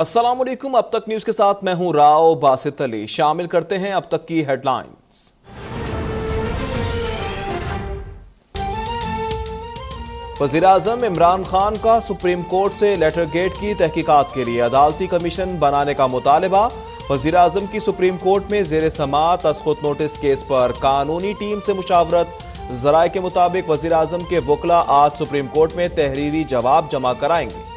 अस्सलामुअलैकुम। अब तक न्यूज के साथ मैं हूं राव बासित अली। शामिल करते हैं अब तक की हेडलाइंस। वज़ीर-ए-आज़म इमरान खान का सुप्रीम कोर्ट से लेटर गेट की तहकीकात के लिए अदालती कमीशन बनाने का मुतालबा। वज़ीर-ए-आज़म की सुप्रीम कोर्ट में ज़ेर समाअत अस्खुत नोटिस केस पर कानूनी टीम से मुशावरत। ज़राए के मुताबिक वज़ीर-ए-आज़म के वकला आज सुप्रीम कोर्ट में तहरीरी जवाब जमा कराएंगे।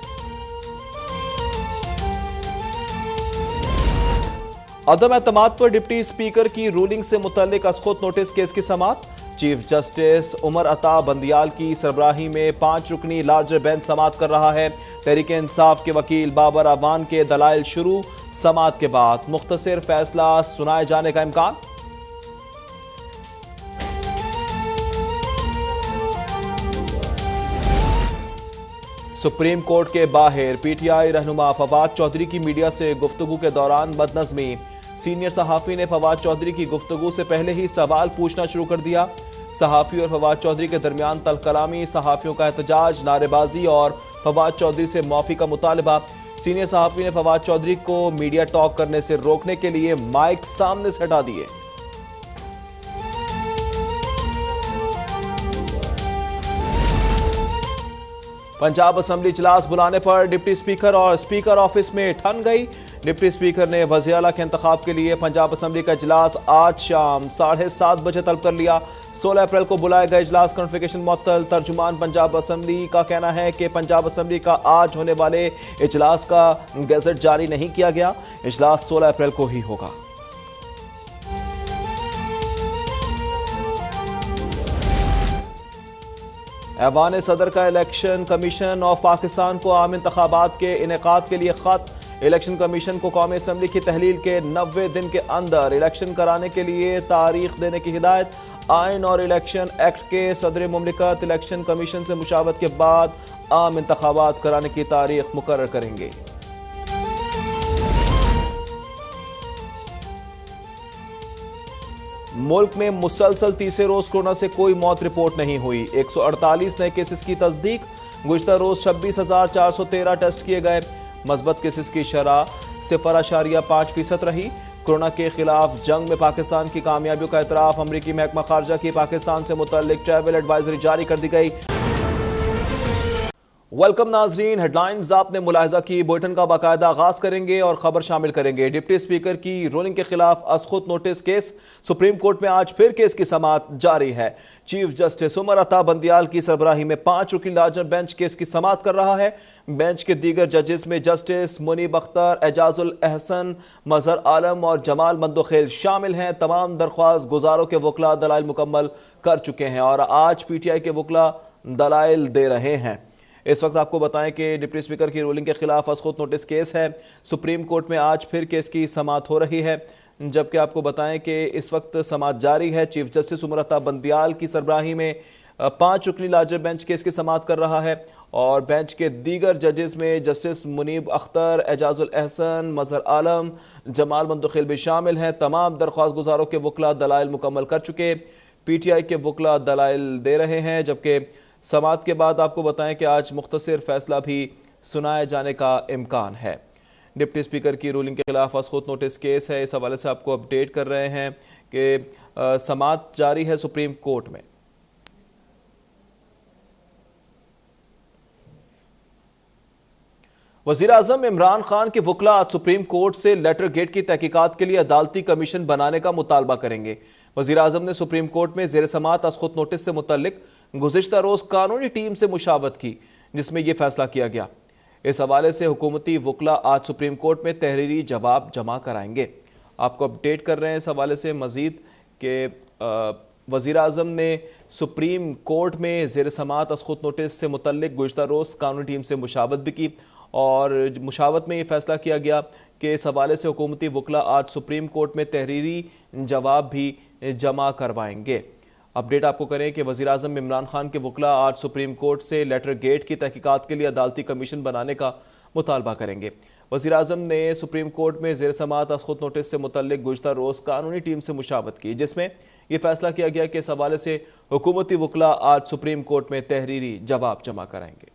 अदम एतमाद पर डिप्टी स्पीकर की रूलिंग से मुतल्लिक अस्खुत नोटिस केस की समाअत। चीफ जस्टिस उमर अता बंदियाल की सरबराही में 5 रुकनी लार्जर बेंच समाअत कर रहा है। तहरीक इंसाफ के वकील बाबर अवान के दलाइल शुरू। समाअत के बाद मुख्तसर फैसला सुनाए जाने का इम्कान। सुप्रीम कोर्ट के बाहर पीटीआई रहनुमा फवाद चौधरी की मीडिया से गुफ्तगू के दौरान बदनज़मी। सीनियर सहाफ़ी ने फवाद चौधरी की गुफ्तगू से पहले ही सवाल पूछना शुरू कर दिया। सहाफ़ी और फवाद चौधरी के दरमियान तलकलामी, सहाफ़ियों का एहतजाज, नारेबाजी और फवाद चौधरी से माफ़ी का मुतालबा। सीनियर सहाफ़ी ने फवाद चौधरी को मीडिया टॉक करने से रोकने के लिए माइक सामने से हटा दिए। पंजाब असेंबली इजलास बुलाने पर डिप्टी स्पीकर और स्पीकर ऑफिस में ठन गई। डिप्टी स्पीकर ने वज़ीर आला के इंतखाब के लिए पंजाब असेंबली का इजलास आज शाम 7:30 बजे तलब कर लिया। 16 अप्रैल को बुलाए गए इजलास कॉन्वोकेशन मुअत्तल। तर्जुमान पंजाब असेंबली का कहना है कि पंजाब असेंबली का आज होने वाले इजलास का गैजेट जारी नहीं किया गया। इजलास 16 अप्रैल को ही होगा। ऐवान सदर का इलेक्शन कमीशन ऑफ पाकिस्तान को आम इंतखाबात के इनेकाद के लिए खत। इलेक्शन कमीशन को कौमी असम्बली की तहलील के 90 दिन के अंदर इलेक्शन कराने के लिए तारीख देने की हिदायत। आइन और इलेक्शन एक्ट के सदर मुमलिकत इलेक्शन कमीशन से मुशावरत के बाद आम इंतखाबात कराने की तारीख मुकर्रर करेंगे। मुल्क में मुसलसल तीसरे रोज कोरोना से कोई मौत रिपोर्ट नहीं हुई। 148 नए केसेस की तस्दीक। गुज़िश्ता रोज 26,413 टेस्ट किए गए। मस्बत केसेस की शरह 0.5% रही। कोरोना के खिलाफ जंग में पाकिस्तान की कामयाबियों का एतराफ। अमरीकी महकमा खारजा की पाकिस्तान से मुतल्लिक ट्रैवल एडवाइजरी जारी कर दी गई। वेलकम नाजरीन, हेडलाइंस आपने मुलाहिजा की। बुलेटिन का बाकायदा आगाज करेंगे और खबर शामिल करेंगे। डिप्टी स्पीकर की रूलिंग के खिलाफ अस्खुत नोटिस केस। सुप्रीम कोर्ट में आज फिर केस की समाअत जारी है। चीफ जस्टिस उमर अता बंदियाल की सरबराही में 5 रुकनी लार्जर बेंच केस की समाअत कर रहा है। बेंच के दीगर जजेस में जस्टिस मुनीब अख्तर, एजाजुल एहसन, मजहर आलम और जमाल मंदोखेल शामिल हैं। तमाम दरख्वास्त गुजारों के वकला दलाइल मुकम्मल कर चुके हैं और आज पीटीआई के वकला दलाइल दे रहे हैं। इस वक्त आपको बताएं कि डिप्टी स्पीकर की रूलिंग के खिलाफ अस्खुत नोटिस केस है। सुप्रीम कोर्ट में आज फिर केस की समाअत हो रही है। जबकि आपको बताएं कि इस वक्त समाअत जारी है। चीफ जस्टिस उमर अता बंदियाल की सरबराही में 5 रुकनी लार्जर बेंच केस की समाअत कर रहा है और बेंच के दीगर जजेस में जस्टिस मुनीब अख्तर, एजाजुल एहसन, मजहर आलम, जमाल मंदोखेल भी शामिल हैं। तमाम दरख्वास्त गुजारों के वकला दलाइल मुकम्मल कर चुके। पीटीआई के वकला दलाइल दे रहे हैं। जबकि समाअत के बाद आपको बताएं कि आज मुख्तसर फैसला भी सुनाए जाने का इम्कान है। डिप्टी स्पीकर की रूलिंग के खिलाफ अस्खुत नोटिस केस है। इस हवाले से आपको अपडेट कर रहे हैं कि समाअत जारी है सुप्रीम कोर्ट में। वज़ीर-ए-आज़म इमरान खान के वकला आज सुप्रीम कोर्ट से लेटर गेट की तहकीकात के लिए अदालती कमीशन बनाने का मुतालबा करेंगे। वज़ीर-ए-आज़म ने सुप्रीम कोर्ट में ज़ेर समाअत अस्खुत नोटिस से मुतल्लिक गुज़िश्ता रोज कानूनी टीम से मुशावरत की, जिसमें यह फैसला किया गया। इस हवाले से हुकूमती वकला आज सुप्रीम कोर्ट में तहरीरी जवाब जमा कराएंगे। आपको अपडेट कर रहे हैं इस हवाले से मजीद कि वज़ीर-ए-आज़म ने सुप्रीम कोर्ट में ज़ेर समाअत अस्खुत नोटिस से मुतल्लिक गुज़िश्ता रोज कानूनी टीम से मुशावरत भी की और मुशावरत में ये फैसला किया गया कि इस हवाले से हुकूमती वकला आज सुप्रीम कोर्ट में तहरीरी जवाब भी जमा करवाएंगे। अपडेट आपको करें कि वज़ीर-ए-आज़म इमरान खान के वकला आज सुप्रीम कोर्ट से लेटर गेट की तहकीकात के लिए अदालती कमीशन बनाने का मुतालबा करेंगे। वज़ीर-ए-आज़म ने सुप्रीम कोर्ट में ज़ेर समाअत अस्खुत नोटिस से मुतल्लिक गुज़िश्ता रोज़ कानूनी टीम से मुशावरत की, जिसमें यह फैसला किया गया कि इस हवाले से हुकूमती वकला आज सुप्रीम कोर्ट में तहरीरी जवाब जमा कराएंगे।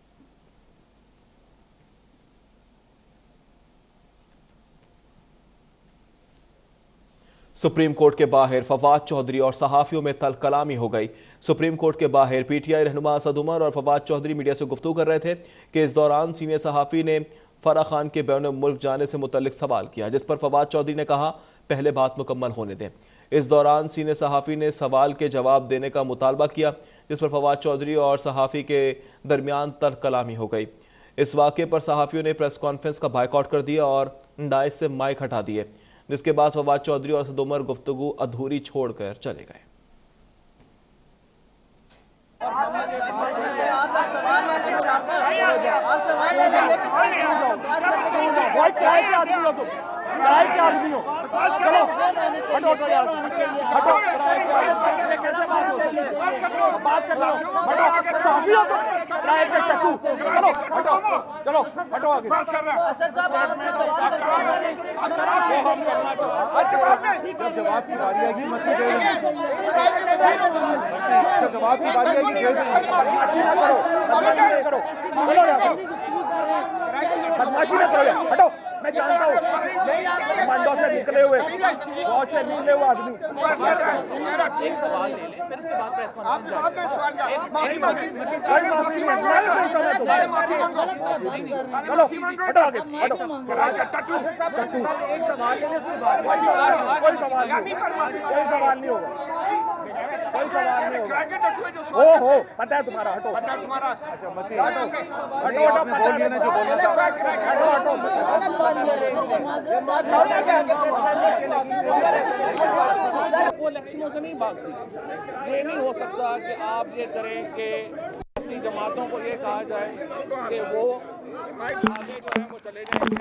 सुप्रीम कोर्ट के बाहर फवाद चौधरी और सहाफियों में तलकलामी हो गई। सुप्रीम कोर्ट के बाहर पीटीआई रहनुमा असद उमर और फवाद चौधरी मीडिया से गुफ्तगू कर रहे थे कि इस दौरान सीनियर सहाफी ने फराह खान के बैन मुल्क जाने से मुतल्लिक सवाल किया, जिस पर फवाद चौधरी ने कहा पहले बात मुकम्मल होने दें। इस दौरान सीनियर सहाफी ने सवाल के जवाब देने का मुतालबा किया, जिस पर फवाद चौधरी और सहाफी के दरमियान तलकलामी हो गई। इस वाक़े पर सहाफियों ने प्रेस कॉन्फ्रेंस का बायकॉट कर दिया और डायस से माइक हटा दिए, जिसके बाद फवाद चौधरी और असद उमर गुफ्तगू अधूरी छोड़कर चले गए। किराए के आदमी हो, चलो हटो तो यार, हटो किराए के आदमी कैसे बात हो सकती है? बात कर लो, हटो साफी हो तो किराए के टक्कू, चलो हटो, चलो हटो आगे। वो हम करना चाहते, जब जवाब की बारी आएगी मसीह दे देंगे, जब जवाब की बारी आएगी दे देंगे। बदमाशी ना करो, बदमाशी ना करो, चलो यार, बदमाशी ना करो यार, हटो। मैं जानता हूँ कमांडो से निकले हुए, फौज से निकले हुए आदमी। एक सवाल ले लें, फिर उसके बाद प्रेस कॉन्फ्रेंस। चलो हटो आगे, हटो। एक सवाल ले लें, कोई सवाल नहीं, कोई सवाल नहीं होगा, कोई सवाल नहीं होगा। हो पता है तुम्हारा, हटो, पता है तुम्हारा। अच्छा मत हटो, हटो हटो, पता है जो बोलना था, हटो हटो। वो इलेक्शनों से नहीं भागती। ये नहीं हो सकता कि आप ये करें कि ऐसी जमातों को ये कहा जाए कि वो आगे जो है वो चले जाएंगे।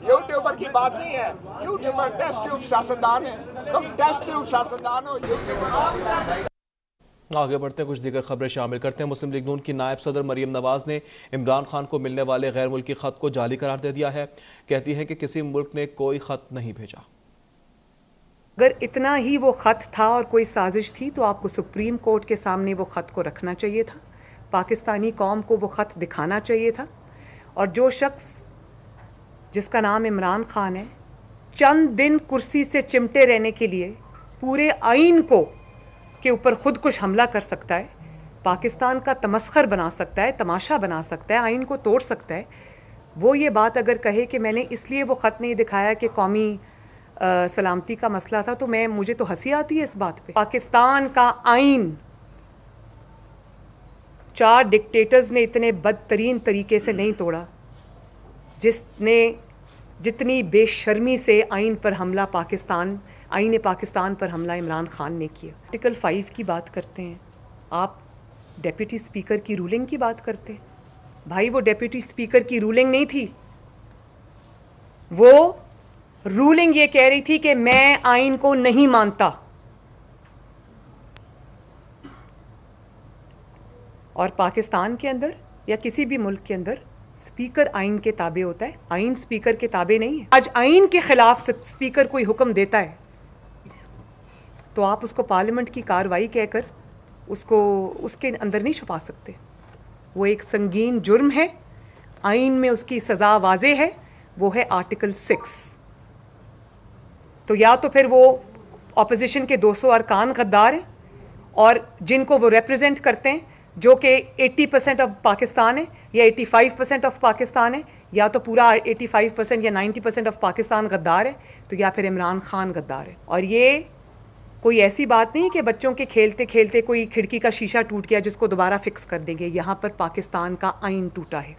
यूट्यूबर की बात नहीं है, यूट्यूबर टेस्ट ट्यूब सियासतदान है, तुम टेस्ट ट्यूब सियासतदान हो। आगे बढ़ते हैं, कुछ दीगर खबरें शामिल करते हैं। मुस्लिम लीग नून की नायब सदर मरियम नवाज ने इमरान खान को मिलने वाले गैर मुल्की खत को जाली करार दे दिया है। कहती हैं कि किसी मुल्क ने कोई खत नहीं भेजा। अगर इतना ही वो खत था और कोई साजिश थी तो आपको सुप्रीम कोर्ट के सामने वो खत को रखना चाहिए था, पाकिस्तानी कौम को वो खत दिखाना चाहिए था। और जो शख्स जिसका नाम इमरान खान है, चंद दिन कुर्सी से चिमटे रहने के लिए पूरे आइन को के ऊपर खुद कुछ हमला कर सकता है, पाकिस्तान का तमस्खर बना सकता है, तमाशा बना सकता है, आइन को तोड़ सकता है, वो ये बात अगर कहे कि मैंने इसलिए वो ख़त नहीं दिखाया कि कौमी सलामती का मसला था, तो मुझे तो हंसी आती है इस बात पे। पाकिस्तान का आइन 4 डिक्टेटर्स ने इतने बदतरीन तरीके से नहीं तोड़ा जिसने जितनी बेशर्मी से आइन पर हमला आईन पाकिस्तान पर हमला इमरान खान ने किया। आर्टिकल 5 की बात करते हैं आप, डेप्यूटी स्पीकर की रूलिंग की बात करते हैं। भाई वो डेप्यूटी स्पीकर की रूलिंग नहीं थी, वो रूलिंग ये कह रही थी कि मैं आइन को नहीं मानता। और पाकिस्तान के अंदर या किसी भी मुल्क के अंदर स्पीकर आइन के ताबे होता है, आइन स्पीकर के ताबे नहीं है। आज आइन के खिलाफ स्पीकर कोई हुक्म देता है तो आप उसको पार्लियामेंट की कार्रवाई कहकर उसको उसके अंदर नहीं छुपा सकते। वो एक संगीन जुर्म है, आइन में उसकी सज़ा वाज़े है, वो है आर्टिकल 6। तो या तो फिर वो ऑपोजिशन के 200 अरकान गद्दार हैं और जिनको वो रिप्रेजेंट करते हैं, जो कि 80% ऑफ पाकिस्तान है या 85% ऑफ पाकिस्तान है, या तो पूरा 85% या 90% ऑफ पाकिस्तान गद्दार है, तो या फिर इमरान खान गद्दार है। और ये कोई ऐसी बात नहीं कि बच्चों के खेलते खेलते कोई खिड़की का शीशा टूट गया जिसको दोबारा फिक्स कर देंगे। यहाँ पर पाकिस्तान का आइन टूटा है,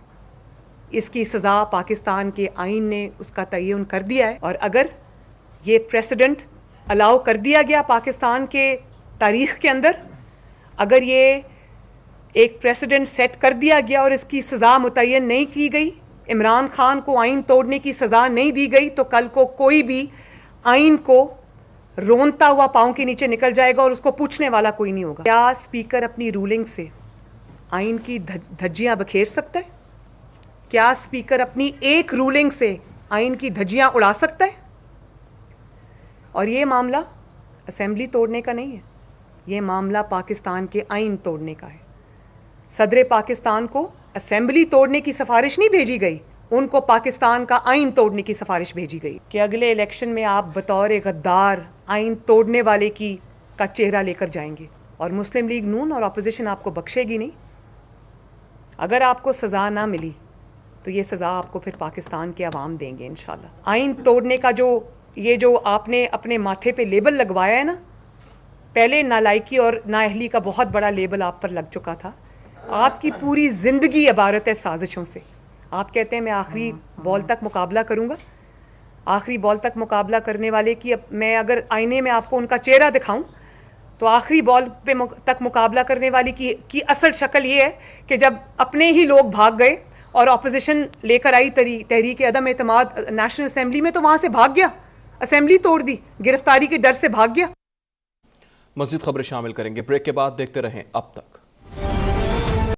इसकी सज़ा पाकिस्तान के आइन ने उसका तयन कर दिया है। और अगर ये प्रेसिडेंट अलाउ कर दिया गया पाकिस्तान के तारीख़ के अंदर, अगर ये एक प्रेसिडेंट सेट कर दिया गया और इसकी सज़ा मुतय्यन नहीं की गई, इमरान खान को आइन तोड़ने की सज़ा नहीं दी गई, तो कल को कोई भी आइन को रोनता हुआ पाँव के नीचे निकल जाएगा और उसको पूछने वाला कोई नहीं होगा। क्या स्पीकर अपनी रूलिंग से आइन की धज्जियां बखेर सकता है? क्या स्पीकर अपनी एक रूलिंग से आइन की धज्जियां उड़ा सकता है? और ये मामला असेंबली तोड़ने का नहीं है, ये मामला पाकिस्तान के आइन तोड़ने का है। सदर पाकिस्तान को असेंबली तोड़ने की सिफारिश नहीं भेजी गई, उनको पाकिस्तान का आइन तोड़ने की सिफारिश भेजी गई कि अगले इलेक्शन में आप बतौर गद्दार आइन तोड़ने वाले का चेहरा लेकर जाएंगे और मुस्लिम लीग नून और अपोजिशन आपको बख्शेगी नहीं। अगर आपको सज़ा ना मिली तो ये सज़ा आपको फिर पाकिस्तान के अवाम देंगे इंशाल्लाह। आइन तोड़ने का जो आपने अपने माथे पे लेबल लगवाया है ना, पहले नालायकी और नाअहली का बहुत बड़ा लेबल आप पर लग चुका था। आपकी पूरी ज़िंदगी इबारत है साजिशों से। आप कहते हैं मैं आखिरी बॉल तक मुकाबला करूंगा। आखिरी बॉल तक मुकाबला करने वाले की मैं अगर आईने में आपको उनका चेहरा दिखाऊं तो आखिरी बॉल पे तक मुकाबला करने वाली की असल शक्ल ये है कि जब अपने ही लोग भाग गए और ऑपोजिशन लेकर आई तहरीक अदम एतमाद नेशनल असेंबली में, तो वहां से भाग गया, असेंबली तोड़ दी, गिरफ्तारी के डर से भाग गया। मज़ीद खबरें शामिल करेंगे ब्रेक के बाद। देखते रहें अब तक।